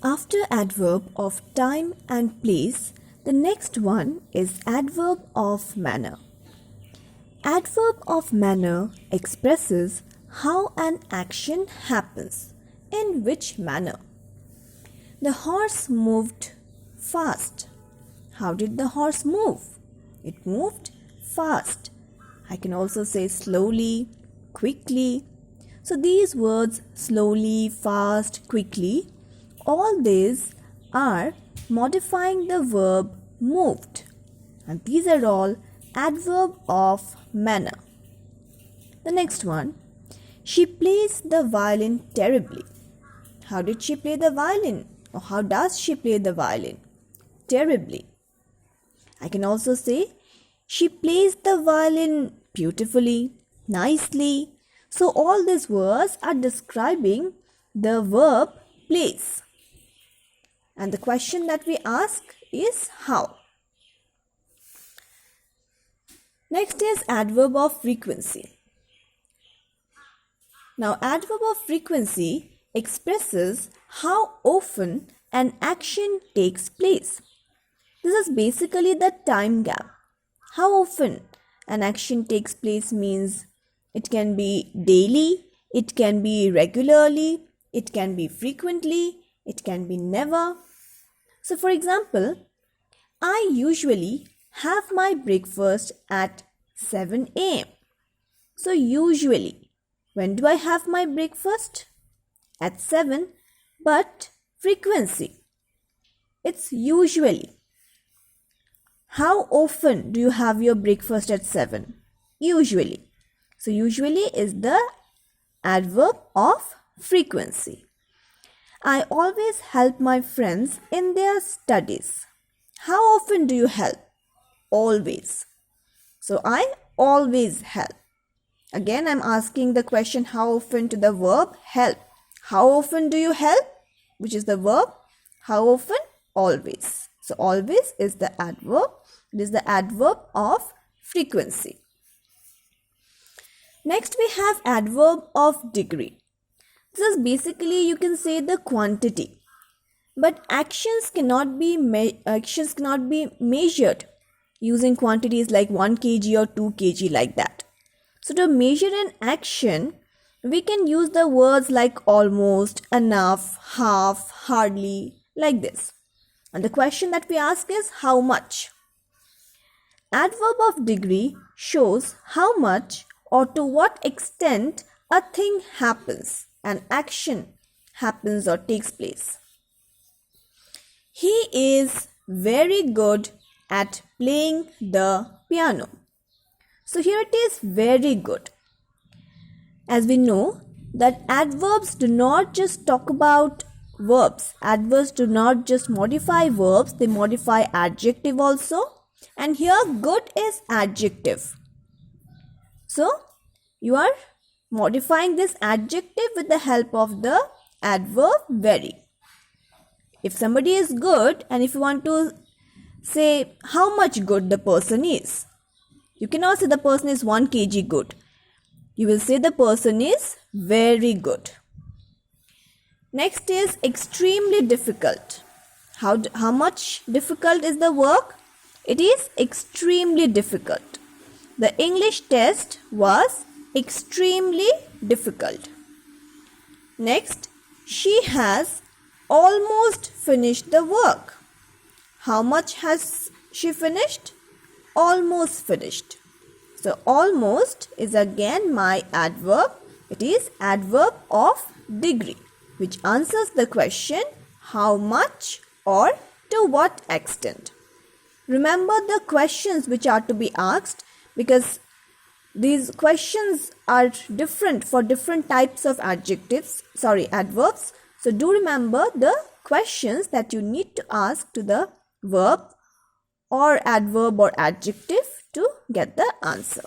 After adverb of time and place, the next one is adverb of manner. Adverb of manner expresses how an action happens, in which manner. The horse moved fast. How did the horse move? It moved fast. I can also say slowly, quickly. So these words slowly, fast, quickly, all these are modifying the verb moved. And these are all adverb of manner. The next one, she plays the violin terribly. How did she play the violin? Or how does she play the violin? Terribly. I can also say she plays the violin beautifully, nicely. So all these words are describing the verb plays. And the question that we ask is how. Next is adverb of frequency. Now adverb of frequency expresses how often an action takes place. This is basically the time gap. How often an action takes place means it can be daily, it can be regularly, it can be frequently, it can be never. So for example, I usually have my breakfast at 7 a.m. So usually, when do I have my breakfast? At 7, but frequency, it's usually. How often do you have your breakfast at 7? Usually. So usually is the adverb of frequency. I always help my friends in their studies. How often do you help? Always. So I always help. Again, I'm asking the question how often to the verb help. How often do you help? Which is the verb. How often? Always. So always is the adverb. It is the adverb of frequency. Next we have adverb of degree. This is basically, you can say, the quantity. But actions cannot be measured using quantities like 1 kg or 2 kg like that. So to measure an action, we can use the words like almost, enough, half, hardly, like this. And the question that we ask is how much? Adverb of degree shows how much or to what extent a thing happens, an action happens or takes place. He is very good at playing the piano. So here it is, very good. As we know that adverbs do not just talk about verbs. Adverbs do not just modify verbs, they modify adjective also. And here good is adjective. So you are modifying this adjective with the help of the adverb very. If somebody is good and if you want to say how much good the person is, you cannot say the person is 1 kg good. You will say the person is very good. Next is extremely difficult. How much difficult is the work? It is extremely difficult. The English test was extremely difficult. Next, she has almost finished the work. How much has she finished? Almost finished. So almost is again my adverb. It is adverb of degree, which answers the question how much or to what extent. Remember the questions which are to be asked, because these questions are different for different types of adverbs. So do remember the questions that you need to ask to the verb or adverb or adjective to get the answer.